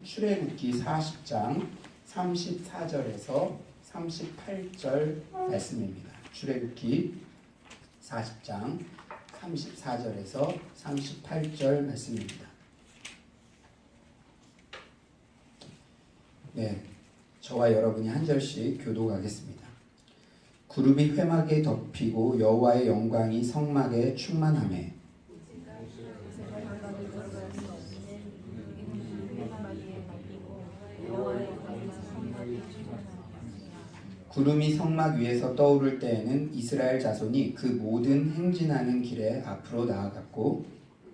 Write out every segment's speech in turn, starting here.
출애굽기 40장 34절에서 38절 말씀입니다. 출애굽기 40장 34절에서 38절 말씀입니다. 네, 저와 여러분이 한 절씩 교독하겠습니다. 구름이 회막에 덮이고 여호와의 영광이 성막에 충만하매 구름이 성막 위에서 떠오를 때에는 이스라엘 자손이 그 모든 행진하는 길에 앞으로 나아갔고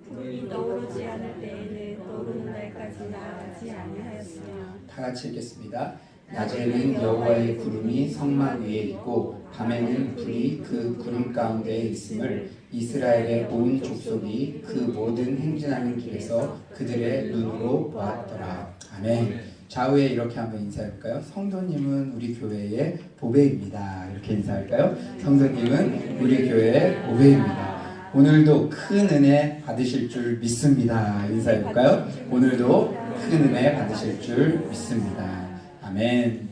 구름이 떠오르지 않을 때에는 떠오르는 날까지 나아가지 아니하였으며. 다 같이 읽겠습니다. 낮에는 여호와의 구름이 성막 위에 있고 밤에는 불이 그 구름 가운데에 있음을 이스라엘의 온 족속이 그 모든 행진하는 길에서 그들의 눈으로 보았더라. 아멘. 좌우에 이렇게 한번 인사해볼까요? 성도님은 우리 교회의 보배입니다. 이렇게 인사할까요? 성도님은 우리 교회의 보배입니다. 오늘도 큰 은혜 받으실 줄 믿습니다. 인사해볼까요? 오늘도 큰 은혜 받으실 줄 믿습니다. 아멘.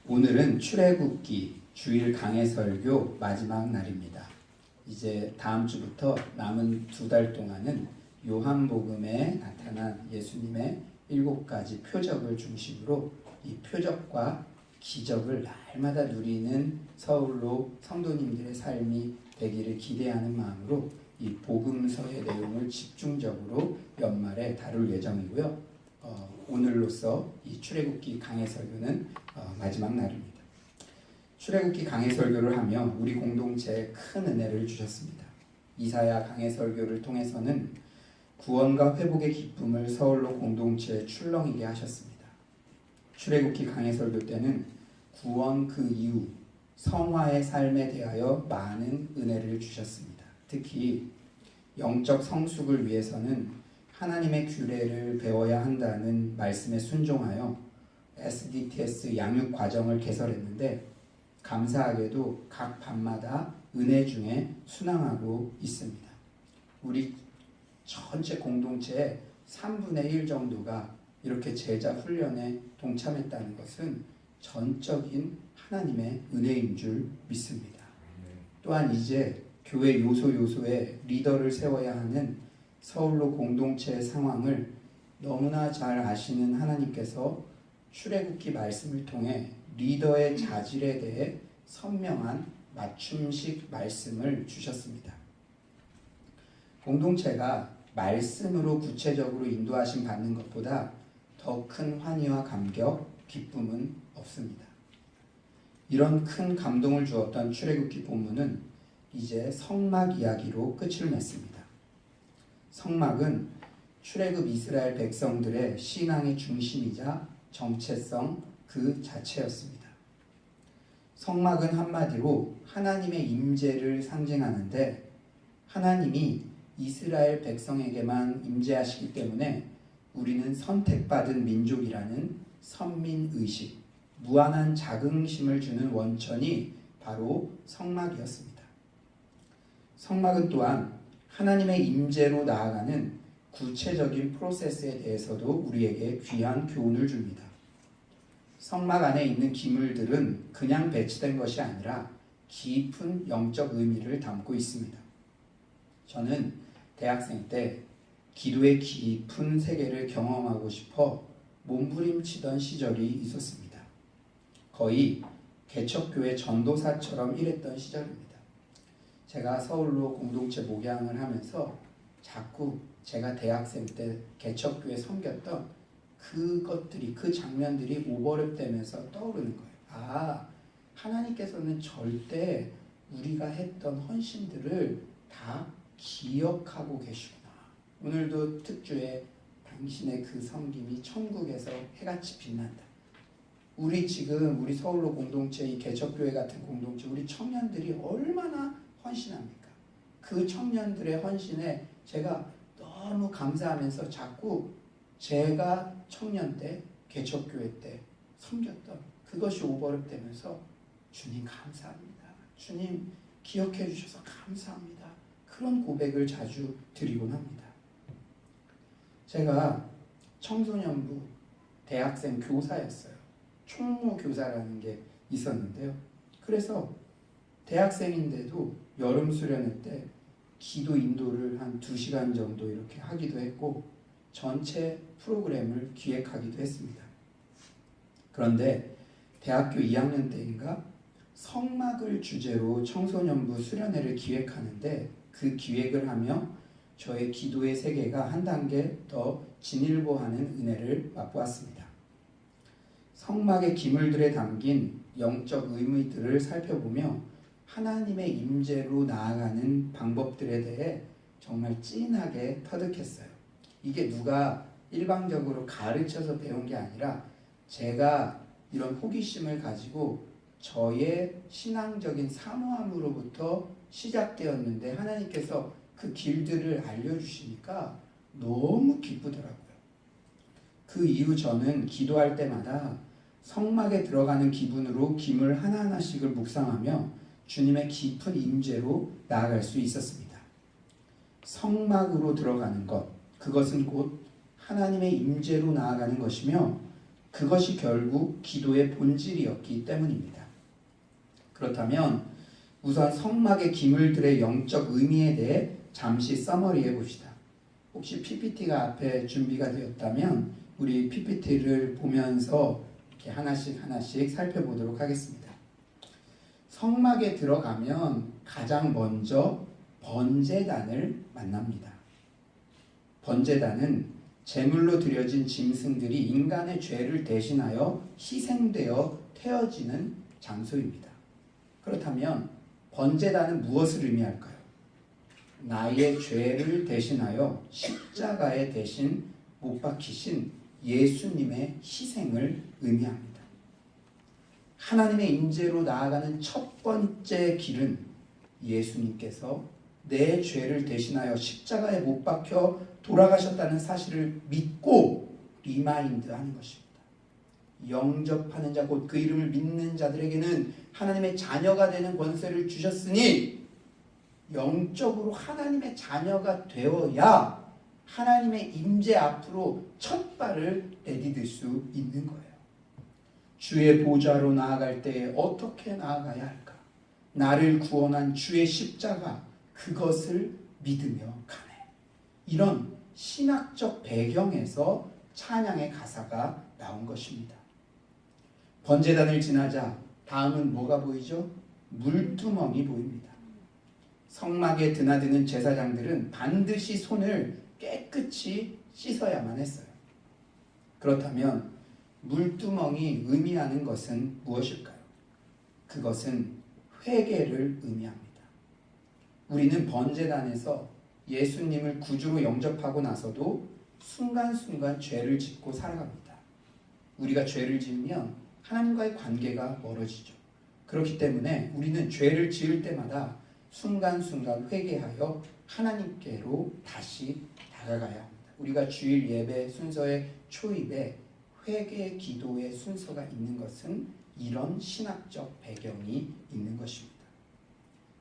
오늘은 출애굽기 주일 강해 설교 마지막 날입니다. 이제 다음 주부터 남은 2달 동안은 요한복음에 나타난 예수님의 7가지 표적을 중심으로 이 표적과 기적을 날마다 누리는 서울로 성도님들의 삶이 되기를 기대하는 마음으로 이 복음서의 내용을 집중적으로 연말에 다룰 예정이고요. 오늘로써 이 출애굽기 강해 설교는 마지막 날입니다. 출애굽기 강해 설교를 하며 우리 공동체에 큰 은혜를 주셨습니다. 이사야 강해 설교를 통해서는 구원과 회복의 기쁨을 서울로 공동체에 출렁이게 하셨습니다. 출애굽기 강해 설교 때는 구원 그 이후 성화의 삶에 대하여 많은 은혜를 주셨습니다. 특히 영적 성숙을 위해서는 하나님의 규례를 배워야 한다는 말씀에 순종하여 SDTS 양육 과정을 개설했는데 감사하게도 각 반마다 은혜 중에 순항하고 있습니다. 우리 전체 공동체의 3분의 1 정도가 이렇게 제자 훈련에 동참했다는 것은 전적인 하나님의 은혜인 줄 믿습니다. 또한 이제 교회 요소에 리더를 세워야 하는 서울로 공동체의 상황을 너무나 잘 아시는 하나님께서 출애굽기 말씀을 통해 리더의 자질에 대해 선명한 맞춤식 말씀을 주셨습니다. 공동체가 말씀으로 구체적으로 인도하심 받는 것보다 더 큰 환희와 감격, 기쁨은 없습니다. 이런 큰 감동을 주었던 출애굽기 본문은 이제 성막 이야기로 끝을 맺습니다. 성막은 출애굽 이스라엘 백성들의 신앙의 중심이자 정체성 그 자체였습니다. 성막은 한마디로 하나님의 임재를 상징하는데 하나님이 이스라엘 백성에게만 임재하시기 때문에 우리는 선택받은 민족이라는 선민의식, 무한한 자긍심을 주는 원천이 바로 성막이었습니다. 성막은 또한 하나님의 임재로 나아가는 구체적인 프로세스에 대해서도 우리에게 귀한 교훈을 줍니다. 성막 안에 있는 기물들은 그냥 배치된 것이 아니라 깊은 영적 의미를 담고 있습니다. 저는 대학생 때 기도의 깊은 세계를 경험하고 싶어 몸부림치던 시절이 있었습니다. 거의 개척교회 전도사처럼 일했던 시절입니다. 제가 서울로 공동체 목양을 하면서 자꾸 제가 대학생 때 개척교회 섬겼던 그것들이, 그 장면들이 오버랩되면서 떠오르는 거예요. 하나님께서는 절대 우리가 했던 헌신들을 다 기억하고 계시구나. 오늘도 특주에 당신의 그 섬김이 천국에서 해같이 빛난다. 우리 서울로 공동체, 이 개척교회 같은 공동체, 우리 청년들이 얼마나 헌신합니까? 그 청년들의 헌신에 제가 너무 감사하면서 자꾸 제가 청년 때, 개척교회 때 섬겼던 그것이 오버랩 되면서 주님 감사합니다. 주님 기억해 주셔서 감사합니다. 그런 고백을 자주 드리곤 합니다. 제가 청소년부 대학생 교사였어요. 총무 교사라는 게 있었는데요. 그래서 대학생인데도 여름 수련회 때 기도 인도를 한 2시간 정도 이렇게 하기도 했고 전체 프로그램을 기획하기도 했습니다. 그런데 대학교 2학년 때인가 성막을 주제로 청소년부 수련회를 기획하는데 그 기획을 하며 저의 기도의 세계가 한 단계 더 진일보하는 은혜를 맛보았습니다. 성막의 기물들에 담긴 영적 의미들을 살펴보며 하나님의 임재로 나아가는 방법들에 대해 정말 찐하게 터득했어요. 이게 누가 일방적으로 가르쳐서 배운 게 아니라 제가 이런 호기심을 가지고 저의 신앙적인 사모함으로부터 시작되었는데 하나님께서 그 길들을 알려주시니까 너무 기쁘더라고요. 그 이후 저는 기도할 때마다 성막에 들어가는 기분으로 기물 하나하나씩을 묵상하며 주님의 깊은 임재로 나아갈 수 있었습니다. 성막으로 들어가는 것, 그것은 곧 하나님의 임재로 나아가는 것이며 그것이 결국 기도의 본질이었기 때문입니다. 그렇다면 우선 성막의 기물들의 영적 의미에 대해 잠시 서머리해 봅시다. 혹시 PPT가 앞에 준비가 되었다면 우리 PPT를 보면서 이렇게 하나씩 살펴보도록 하겠습니다. 성막에 들어가면 가장 먼저 번제단을 만납니다. 번제단은 제물로 드려진 짐승들이 인간의 죄를 대신하여 희생되어 태워지는 장소입니다. 그렇다면 번제단은 무엇을 의미할까요? 나의 죄를 대신하여 십자가에 대신 못 박히신 예수님의 희생을 의미합니다. 하나님의 임재로 나아가는 첫 번째 길은 예수님께서 내 죄를 대신하여 십자가에 못 박혀 돌아가셨다는 사실을 믿고 리마인드하는 것입니다. 영접하는 자 곧 그 이름을 믿는 자들에게는 하나님의 자녀가 되는 권세를 주셨으니 영적으로 하나님의 자녀가 되어야 하나님의 임재 앞으로 첫 발을 내디딜 수 있는 거예요. 주의 보좌로 나아갈 때에 어떻게 나아가야 할까? 나를 구원한 주의 십자가 그것을 믿으며 가네. 이런 신학적 배경에서 찬양의 가사가 나온 것입니다. 번제단을 지나자 다음은 뭐가 보이죠? 물두멍이 보입니다. 성막에 드나드는 제사장들은 반드시 손을 깨끗이 씻어야만 했어요. 그렇다면 물두멍이 의미하는 것은 무엇일까요? 그것은 회개를 의미합니다. 우리는 번제단에서 예수님을 구주로 영접하고 나서도 순간순간 죄를 짓고 살아갑니다. 우리가 죄를 지으면 하나님과의 관계가 멀어지죠. 그렇기 때문에 우리는 죄를 지을 때마다 순간순간 회개하여 하나님께로 다시 다가가야 합니다. 우리가 주일 예배 순서의 초입에 회개 기도의 순서가 있는 것은 이런 신학적 배경이 있는 것입니다.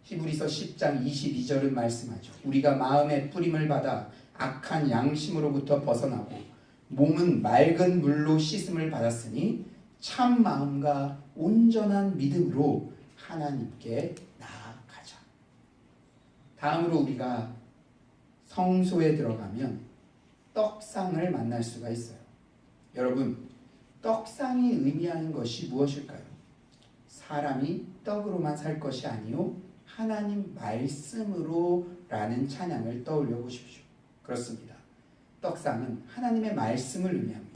히브리서 10장 22절은 말씀하죠. 우리가 마음의 뿌림을 받아 악한 양심으로부터 벗어나고 몸은 맑은 물로 씻음을 받았으니 참 마음과 온전한 믿음으로 하나님께 나아가자. 다음으로 우리가 성소에 들어가면 떡상을 만날 수가 있어요. 여러분, 떡상이 의미하는 것이 무엇일까요? 사람이 떡으로만 살 것이 아니요 하나님 말씀으로 라는 찬양을 떠올려 보십시오. 그렇습니다. 떡상은 하나님의 말씀을 의미합니다.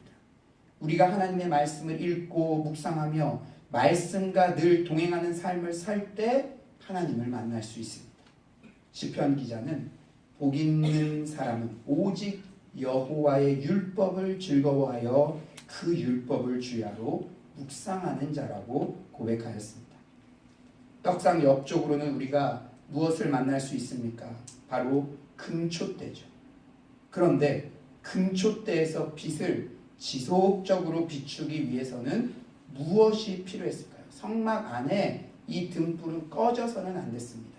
우리가 하나님의 말씀을 읽고 묵상하며 말씀과 늘 동행하는 삶을 살 때 하나님을 만날 수 있습니다. 시편 기자는 복 있는 사람은 오직 여호와의 율법을 즐거워하여 그 율법을 주야로 묵상하는 자라고 고백하였습니다. 떡상 옆쪽으로는 우리가 무엇을 만날 수 있습니까? 바로 금초대죠. 그런데 금초대에서 빛을 지속적으로 비추기 위해서는 무엇이 필요했을까요? 성막 안에 이 등불은 꺼져서는 안 됐습니다.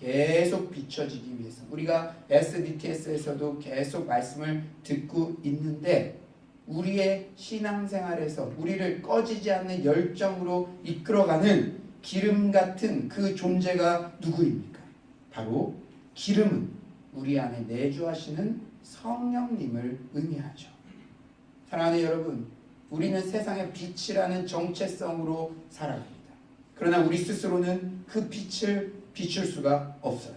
계속 비춰지기 위해서. 우리가 SDTS에서도 계속 말씀을 듣고 있는데 우리의 신앙생활에서 우리를 꺼지지 않는 열정으로 이끌어가는 기름 같은 그 존재가 누구입니까? 바로 기름은 우리 안에 내주하시는 성령님을 의미하죠. 사랑하는 여러분, 우리는 세상의 빛이라는 정체성으로 살아갑니다. 그러나 우리 스스로는 그 빛을 비출 수가 없어요.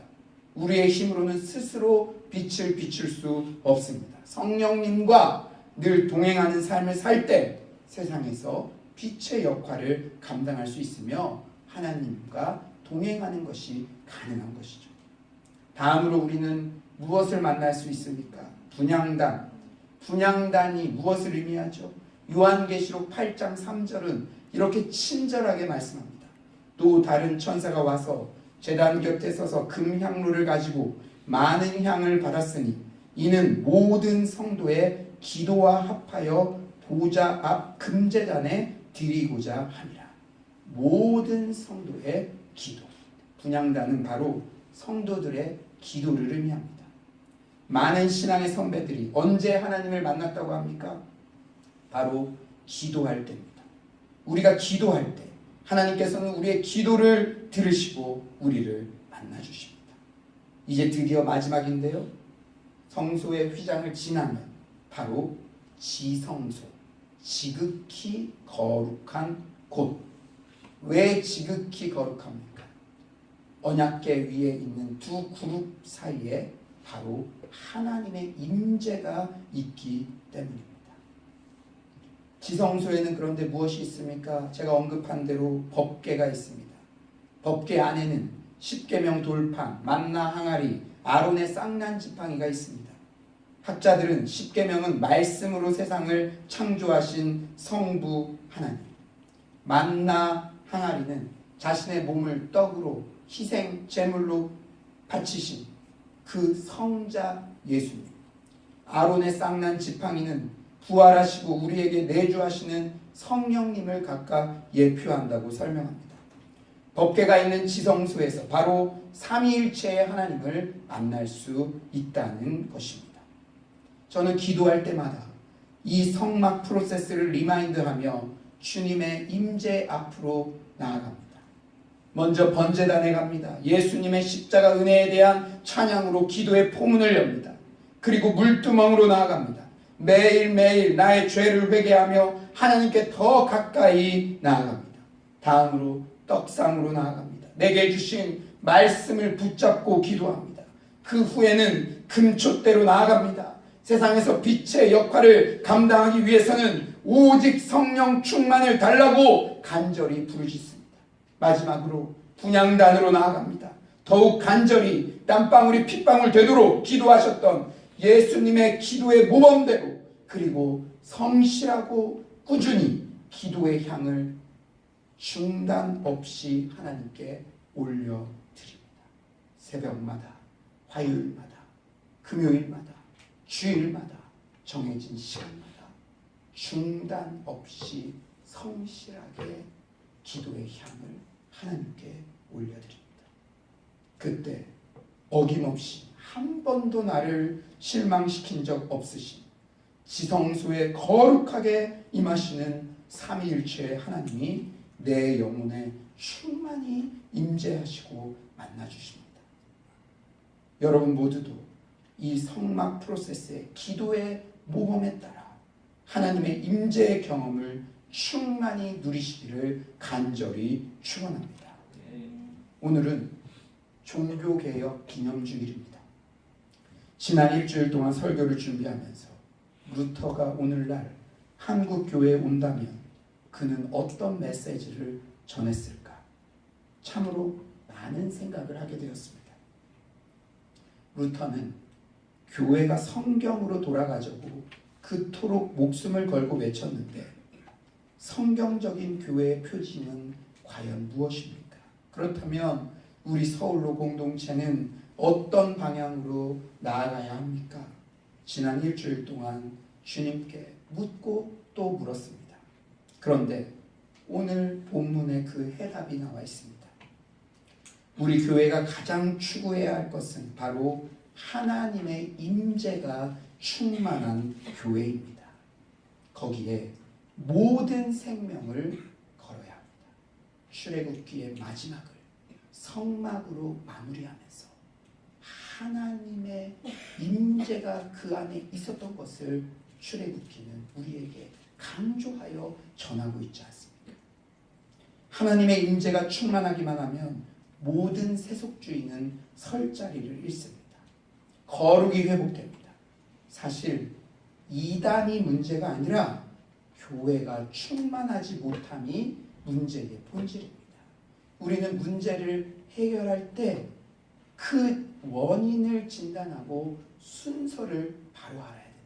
우리의 힘으로는 스스로 빛을 비출 수 없습니다. 성령님과 늘 동행하는 삶을 살 때 세상에서 빛의 역할을 감당할 수 있으며 하나님과 동행하는 것이 가능한 것이죠. 다음으로 우리는 무엇을 만날 수 있습니까? 분향단. 분향단이 무엇을 의미하죠? 요한계시록 8장 3절은 이렇게 친절하게 말씀합니다. 또 다른 천사가 와서 제단 곁에 서서 금향로를 가지고 많은 향을 받았으니 이는 모든 성도의 기도와 합하여 보좌 앞 금제단에 드리고자 함이라. 모든 성도의 기도. 분향단은 바로 성도들의 기도를 의미합니다. 많은 신앙의 선배들이 언제 하나님을 만났다고 합니까? 바로 기도할 때입니다. 우리가 기도할 때 하나님께서는 우리의 기도를 들으시고 우리를 만나주십니다. 이제 드디어 마지막인데요. 성소의 휘장을 지나면 바로 지성소, 지극히 거룩한 곳. 왜 지극히 거룩합니까? 언약궤 위에 있는 두 그룹 사이에 바로 하나님의 임재가 있기 때문입니다. 지성소에는 그런데 무엇이 있습니까? 제가 언급한 대로 법궤가 있습니다. 법궤 안에는 십계명 돌판, 만나 항아리, 아론의 쌍난 지팡이가 있습니다. 학자들은 십계명은 말씀으로 세상을 창조하신 성부 하나님, 만나 항아리는 자신의 몸을 떡으로 희생 제물로 바치신 그 성자 예수님, 아론의 쌍난 지팡이는 부활하시고 우리에게 내주하시는 성령님을 각각 예표한다고 설명합니다. 법궤가 있는 지성소에서 바로 삼위일체의 하나님을 만날 수 있다는 것입니다. 저는 기도할 때마다 이 성막 프로세스를 리마인드하며 주님의 임재 앞으로 나아갑니다. 먼저 번제단에 갑니다. 예수님의 십자가 은혜에 대한 찬양으로 기도의 포문을 엽니다. 그리고 물두멍으로 나아갑니다. 매일매일 나의 죄를 회개하며 하나님께 더 가까이 나아갑니다. 다음으로 떡상으로 나아갑니다. 내게 주신 말씀을 붙잡고 기도합니다. 그 후에는 금촛대로 나아갑니다. 세상에서 빛의 역할을 감당하기 위해서는 오직 성령 충만을 달라고 간절히 부르짖습니다. 마지막으로 분향단으로 나아갑니다. 더욱 간절히 땀방울이 핏방울 되도록 기도하셨던 예수님의 기도의 모범대로, 그리고 성실하고 꾸준히 기도의 향을 중단 없이 하나님께 올려드립니다. 새벽마다, 화요일마다, 금요일마다, 주일마다, 정해진 시간마다 중단 없이 성실하게 기도의 향을 하나님께 올려드립니다. 그때 어김없이 한 번도 나를 실망시킨 적 없으신 지성소에 거룩하게 임하시는 삼위일체의 하나님이 내 영혼에 충만히 임재하시고 만나주십니다. 여러분 모두도 이 성막 프로세스의 기도의 모범에 따라 하나님의 임재의 경험을 충만히 누리시기를 간절히 축원합니다. 오늘은 종교개혁 기념주일입니다. 지난 일주일 동안 설교를 준비하면서 루터가 오늘날 한국 교회에 온다면 그는 어떤 메시지를 전했을까? 참으로 많은 생각을 하게 되었습니다. 루터는 교회가 성경으로 돌아가자고 그토록 목숨을 걸고 외쳤는데 성경적인 교회의 표징은 과연 무엇입니까? 그렇다면 우리 서울로 공동체는 어떤 방향으로 나아가야 합니까? 지난 일주일 동안 주님께 묻고 또 물었습니다. 그런데 오늘 본문에 그 해답이 나와 있습니다. 우리 교회가 가장 추구해야 할 것은 바로 하나님의 임재가 충만한 교회입니다. 거기에 모든 생명을 걸어야 합니다. 출애굽기의 마지막을 성막으로 마무리하면서 하나님의 임재가 그 안에 있었던 것을 출애굽기는 우리에게 강조하여 전하고 있지 않습니까? 하나님의 임재가 충만하기만 하면 모든 세속주의는 설 자리를 잃습니다. 거룩이 회복됩니다. 사실 이단이 문제가 아니라 교회가 충만하지 못함이 문제의 본질입니다. 우리는 문제를 해결할 때 그 원인을 진단하고 순서를 바로 알아야 됩니다.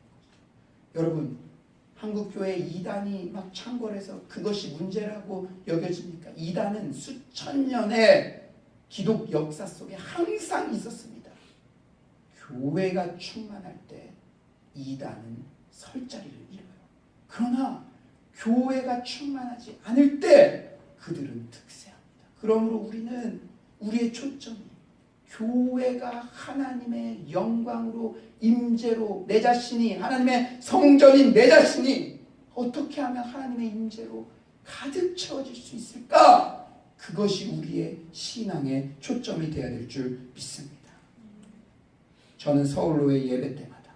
여러분, 한국교회 이단이 막 창궐해서 그것이 문제라고 여겨집니까? 이단은 수천 년의 기독 역사 속에 항상 있었습니다. 교회가 충만할 때 이단은 설 자리를 잃어요. 그러나 교회가 충만하지 않을 때 그들은 득세합니다. 그러므로 우리는 우리의 초점이 교회가 하나님의 영광으로 임재로 내 자신이 하나님의 성전인 내 자신이 어떻게 하면 하나님의 임재로 가득 채워질 수 있을까? 그것이 우리의 신앙의 초점이 되어야 될 줄 믿습니다. 저는 서울로의 예배 때마다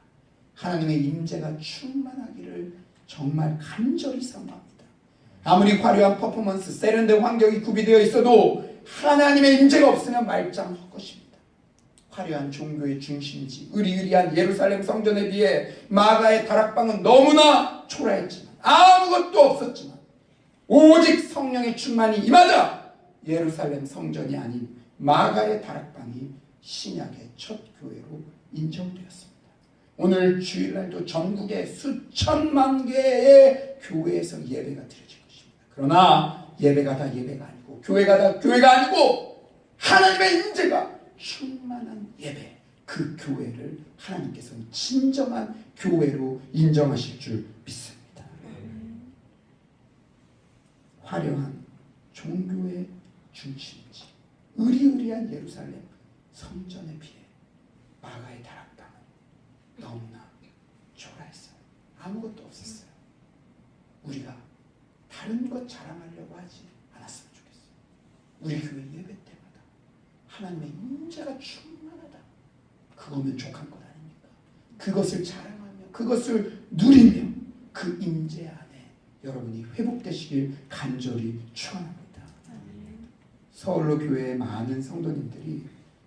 하나님의 임재가 충만하기를 정말 간절히 사모합니다. 아무리 화려한 퍼포먼스, 세련된 환경이 구비되어 있어도 하나님의 임재가 없으면 말짱 헛것입니다. 화려한 종교의 중심지, 의리의리한 예루살렘 성전에 비해 마가의 다락방은 너무나 초라했지만, 아무것도 없었지만 오직 성령의 충만이 임하자 예루살렘 성전이 아닌 마가의 다락방이 신약의 첫 교회로 인정되었습니다. 오늘 주일날도 전국의 수천만 개의 교회에서 예배가 드려질 것입니다. 그러나 예배가 다 예배가 아니고, 교회가 다 교회가 아니고, 하나님의 임재가 충만한 예배, 그 교회를 하나님께서는 진정한 교회로 인정하실 줄 믿습니다. 화려한 종교의 중심지, 의리의리한 예루살렘 성전에 비해 마가의 다락방은 너무나 초라했어요. 아무것도 없었어요. 우리가 다른 것 자랑하려고 하지 않았으면 좋겠어요. 우리 교회 예배 때마다 하나님의 임재가 충만하다, 그거면 족한 것 아닙니까? 그것을 자랑하며 그것을 누리며 그 임재 안에 여러분이 회복되시길 간절히 축원합니다. 서울로 교회의 많은 성도님들이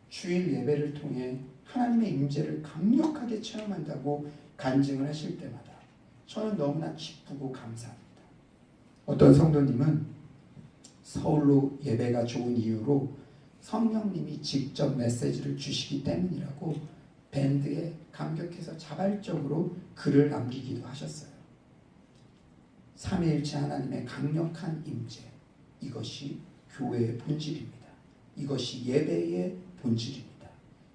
주일 예배를 통해 하나님의 임재를 강력하게 체험한다고 간증을 하실 때마다 저는 너무나 기쁘고 감사합니다. 어떤 성도님은 서울로 예배가 좋은 이유로 성령님이 직접 메시지를 주시기 때문이라고 밴드에 감격해서 자발적으로 글을 남기기도 하셨어요. 삼위일체 하나님의 강력한 임재, 이것이 교회의 본질입니다. 이것이 예배의 본질입니다.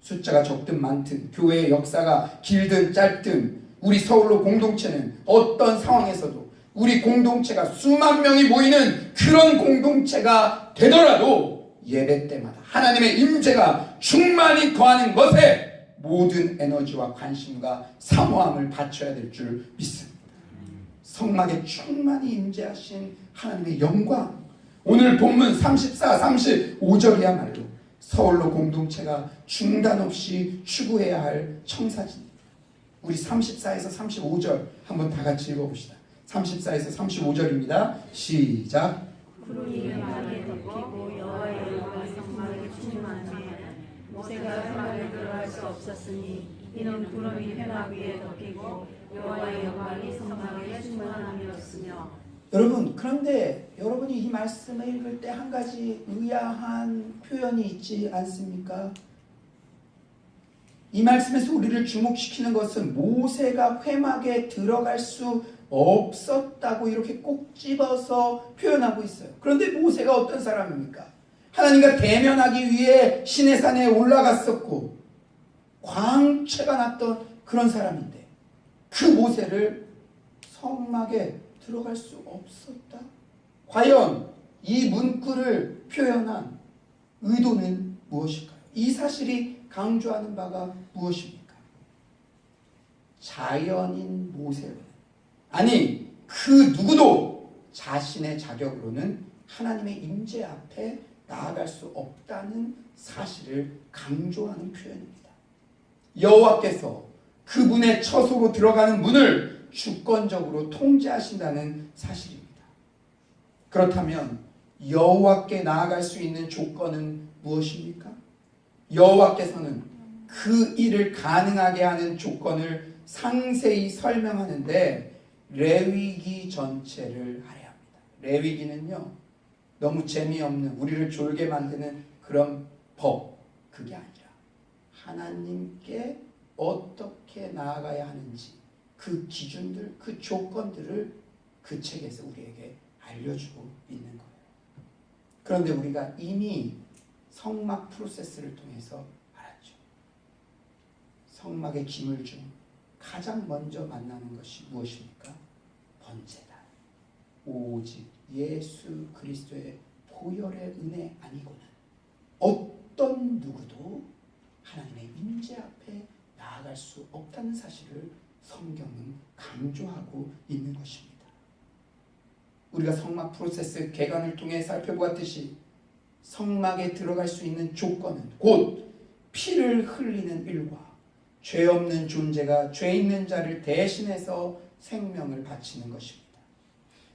숫자가 적든 많든, 교회의 역사가 길든 짧든, 우리 서울로 공동체는 어떤 상황에서도 우리 공동체가 수만 명이 모이는 그런 공동체가 되더라도 예배 때마다 하나님의 임재가 충만히 거하는 것에 모든 에너지와 관심과 사모함을 바쳐야 될 줄 믿습니다. 성막에 충만히 임재하신 하나님의 영광, 오늘 본문 34, 35절이야말로 서울로 공동체가 중단 없이 추구해야 할 청사진입니다. 우리 34에서 35절 한번 다 같이 읽어봅시다. 34에서 35절입니다. 시작. 구름이 마음에 덮이고 여호와의 영광이 성막에 충만하니 모세가 성막에 들어갈 수 없었으니 이는 구름이 회막 위에 덮이고 여호와의 영광이 성막에 충만함이었으며. 여러분, 그런데 여러분이 이 말씀을 읽을 때 한 가지 의아한 표현이 있지 않습니까? 이 말씀에서 우리를 주목시키는 것은 모세가 회막에 들어갈 수 없었다고 이렇게 꼭 집어서 표현하고 있어요. 그런데 모세가 어떤 사람입니까? 하나님과 대면하기 위해 시내산에 올라갔었고 광채가 났던 그런 사람인데, 그 모세를 성막에 들어갈 수 없었다? 과연 이 문구를 표현한 의도는 무엇일까요? 이 사실이 강조하는 바가 무엇입니까? 자연인 모세로, 아니 그 누구도 자신의 자격으로는 하나님의 임재 앞에 나아갈 수 없다는 사실을 강조하는 표현입니다. 여호와께서 그분의 처소로 들어가는 문을 주권적으로 통제하신다는 사실입니다. 그렇다면 여호와께 나아갈 수 있는 조건은 무엇입니까? 여호와께서는 그 일을 가능하게 하는 조건을 상세히 설명하는데 레위기 전체를 할애합니다. 레위기는요, 너무 재미없는, 우리를 졸게 만드는 그런 법, 그게 아니라 하나님께 어떻게 나아가야 하는지 그 기준들, 그 조건들을 그 책에서 우리에게 알려주고 있는 거예요. 그런데 우리가 이미 성막 프로세스를 통해서 알았죠. 성막의 기물 중 가장 먼저 만나는 것이 무엇입니까? 번제다. 오직 예수 그리스도의 보혈의 은혜 아니고는 어떤 누구도 하나님의 임재 앞에 나아갈 수 없다는 사실을 성경은 강조하고 있는 것입니다. 우리가 성막 프로세스 개관을 통해 살펴보았듯이 성막에 들어갈 수 있는 조건은 곧 피를 흘리는 일과 죄 없는 존재가 죄 있는 자를 대신해서 생명을 바치는 것입니다.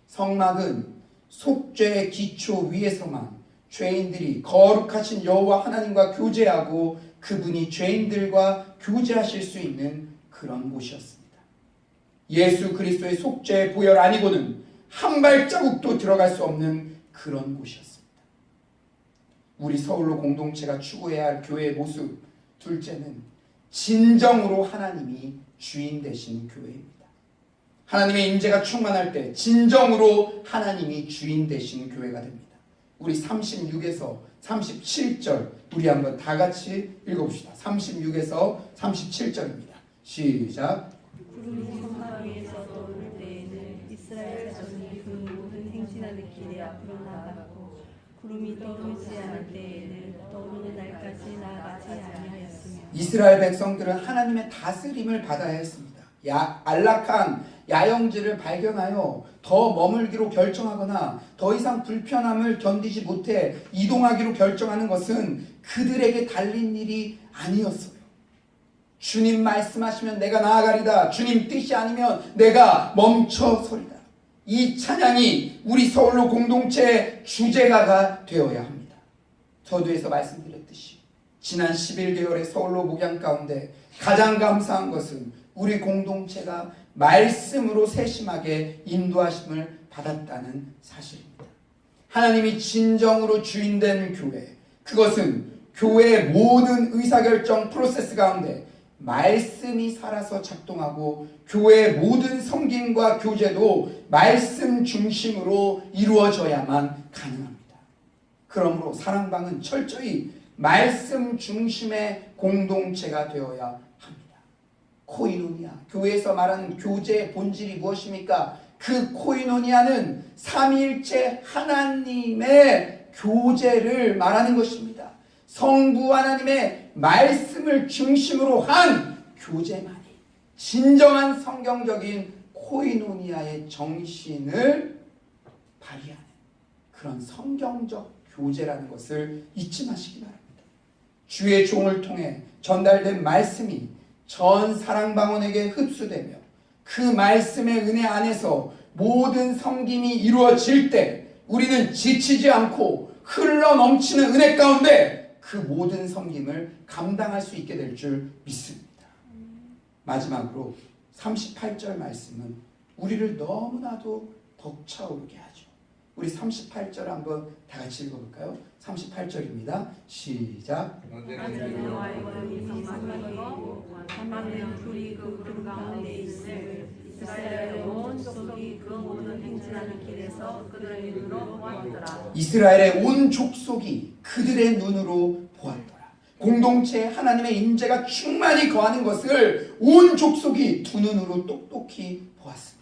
성막은 속죄의 기초 위에서만 죄인들이 거룩하신 여호와 하나님과 교제하고 그분이 죄인들과 교제하실 수 있는 그런 곳이었습니다. 예수 그리스도의 속죄의 보혈 아니고는 한 발자국도 들어갈 수 없는 그런 곳이었습니다. 우리 서울로 공동체가 추구해야 할 교회의 모습, 둘째는 진정으로 하나님이 주인 되신 교회입니다. 하나님의 임재가 충만할 때 진정으로 하나님이 주인 되신 교회가 됩니다. 우리 36에서 37절 우리 한번 다 같이 읽어봅시다. 36에서 37절입니다. 시작. 구름이 성막 위에서 떠오를 때에는 이스라엘 자손이 그 모든 행진하는 길에 앞으로 나아갔고 구름이 떠오르지 않을 때에는 떠오르는 날까지 나아가지 아니하였으며 이스라엘 백성들은 하나님의 다스림을 받아야 했습니다. 안락한 야영지를 발견하여 더 머물기로 결정하거나 더 이상 불편함을 견디지 못해 이동하기로 결정하는 것은 그들에게 달린 일이 아니었어요. 주님 말씀하시면 내가 나아가리다. 주님 뜻이 아니면 내가 멈춰서리다. 이 찬양이 우리 서울로 공동체의 주제가가 되어야 합니다. 서두에서 말씀드렸듯이 지난 11개월의 서울로 목양 가운데 가장 감사한 것은 우리 공동체가 말씀으로 세심하게 인도하심을 받았다는 사실입니다. 하나님이 진정으로 주인된 교회, 그것은 교회의 모든 의사결정 프로세스 가운데 말씀이 살아서 작동하고 교회의 모든 섬김과 교제도 말씀 중심으로 이루어져야만 가능합니다. 그러므로 사랑방은 철저히 말씀 중심의 공동체가 되어야 합니다. 코이노니아, 교회에서 말하는 교제의 본질이 무엇입니까? 그 코이노니아는 삼위일체 하나님의 교제를 말하는 것입니다. 성부 하나님의 말씀을 중심으로 한 교제만이 진정한 성경적인 코이노니아의 정신을 발휘하는 그런 성경적 교제라는 것을 잊지 마시기 바랍니다. 주의 종을 통해 전달된 말씀이 전 사랑방언에게 흡수되며 그 말씀의 은혜 안에서 모든 섬김이 이루어질 때 우리는 지치지 않고 흘러 넘치는 은혜 가운데 그 모든 섬김을 감당할 수 있게 될 줄 믿습니다. 마지막으로 38절 말씀은 우리를 너무나도 벅차오르게 하죠. 우리 38절 한번 다 같이 읽어볼까요? 38절입니다. 시작. 여호와의 구름이 성막에 있고 밤에는 불이 그 구름 가운데 있음을 이스라엘의 온 족속이 그 모든 행진하는 길에서 그들의 눈으로 보았더라. 이스라엘의 온 족속이 그들의 눈으로 보았더라. 공동체에 하나님의 임재가 충만히 거하는 것을 온 족속이 두 눈으로 똑똑히 보았습니다.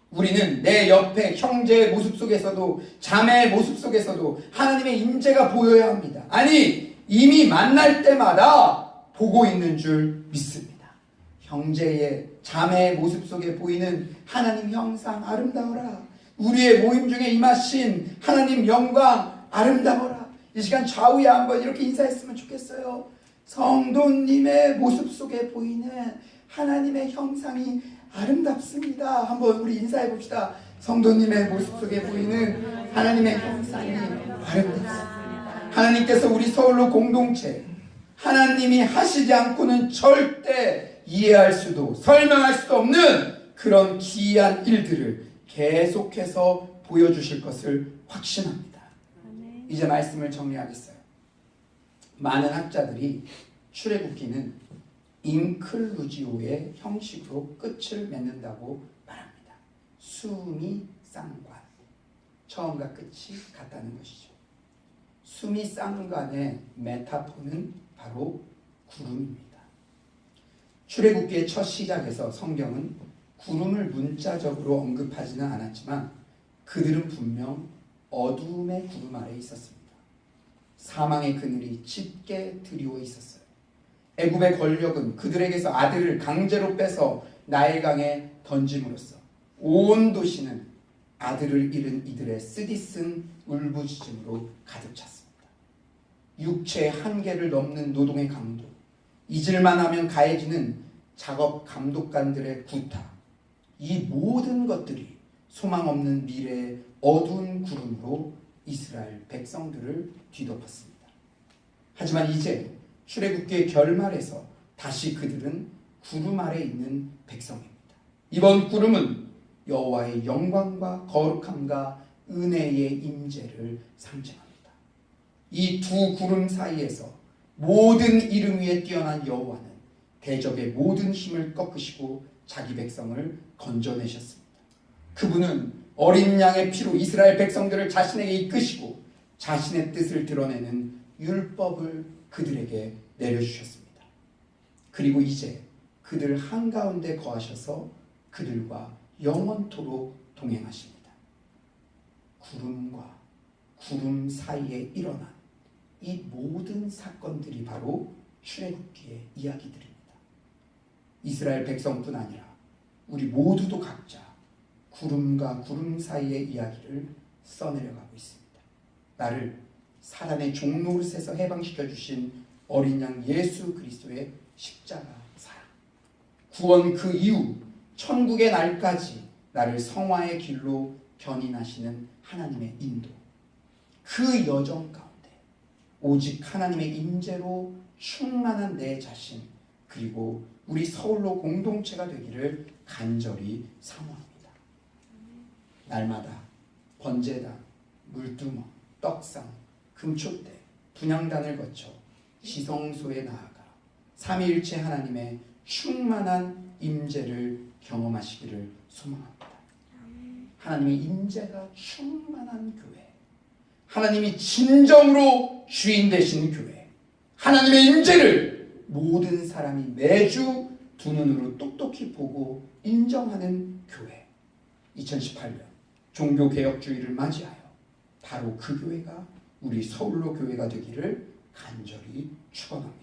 우리는 내 옆에 형제의 모습 속에서도 자매의 모습 속에서도 하나님의 임재가 보여야 합니다. 아니, 이미 만날 때마다 보고 있는 줄 믿습니다. 형제의 자매의 모습 속에 보이는 하나님 형상 아름다워라. 우리의 모임 중에 임하신 하나님 영광 아름다워라. 이 시간 좌우에 한번 이렇게 인사했으면 좋겠어요. 성도님의 모습 속에 보이는 하나님의 형상이 아름답습니다. 한번 우리 인사해 봅시다. 성도님의 모습 속에 보이는 하나님의 형상이 아름답습니다. 하나님께서 우리 서울로 공동체, 하나님이 하시지 않고는 절대 이해할 수도 설명할 수도 없는 그런 기이한 일들을 계속해서 보여주실 것을 확신합니다. 이제 말씀을 정리하겠어요. 많은 학자들이 출애굽기는 인클루지오의 형식으로 끝을 맺는다고 말합니다. 수미 쌍관, 처음과 끝이 같다는 것이죠. 수미 쌍관의 메타포는 바로 구름입니다. 출애굽기의 첫 시작에서 성경은 구름을 문자적으로 언급하지는 않았지만 그들은 분명 어두움의 구름 아래에 있었습니다. 사망의 그늘이 짙게 드리워 있었어요. 애굽의 권력은 그들에게서 아들을 강제로 빼서 나일강에 던짐으로써 온 도시는 아들을 잃은 이들의 쓰디쓴 울부짖음으로 가득 찼습니다. 육체의 한계를 넘는 노동의 강도, 잊을만 하면 가해지는 작업 감독관들의 구타, 이 모든 것들이 소망 없는 미래의 어두운 구름으로 이스라엘 백성들을 뒤덮었습니다. 하지만 이제 출애굽기의 결말에서 다시 그들은 구름 아래 있는 백성입니다. 이번 구름은 여호와의 영광과 거룩함과 은혜의 임재를 상징합니다. 이 두 구름 사이에서 모든 이름 위에 뛰어난 여호와는 대적의 모든 힘을 꺾으시고 자기 백성을 건져내셨습니다. 그분은 어린 양의 피로 이스라엘 백성들을 자신에게 이끄시고 자신의 뜻을 드러내는 율법을 그들에게 내려주셨습니다. 그리고 이제 그들 한가운데 거하셔서 그들과 영원토록 동행하십니다. 구름과 구름 사이에 일어난 이 모든 사건들이 바로 출애굽기의 이야기들입니다. 이스라엘 백성뿐 아니라 우리 모두도 각자 구름과 구름 사이의 이야기를 써내려가고 있습니다. 나를 사단의 종노릇에서 해방시켜 주신 어린 양 예수 그리스도의 십자가 사랑, 구원 그 이후 천국의 날까지 나를 성화의 길로 견인하시는 하나님의 인도, 그 여정 가운데 오직 하나님의 임재로 충만한 내 자신, 그리고 우리 서울로 공동체가 되기를 간절히 사모합니다. 날마다 번제단, 물두멍, 떡상, 금초대, 분향단을 거쳐 지성소에 나아가 삼위일체 하나님의 충만한 임재를 경험하시기를 소망합니다. 하나님의 임재가 충만한 교회, 하나님이 진정으로 주인 되신 교회, 하나님의 임재를 모든 사람이 매주 두 눈으로 똑똑히 보고 인정하는 교회, 2018년 종교개혁주의를 맞이하여 바로 그 교회가 우리 서울로 교회가 되기를 간절히 축원합니다.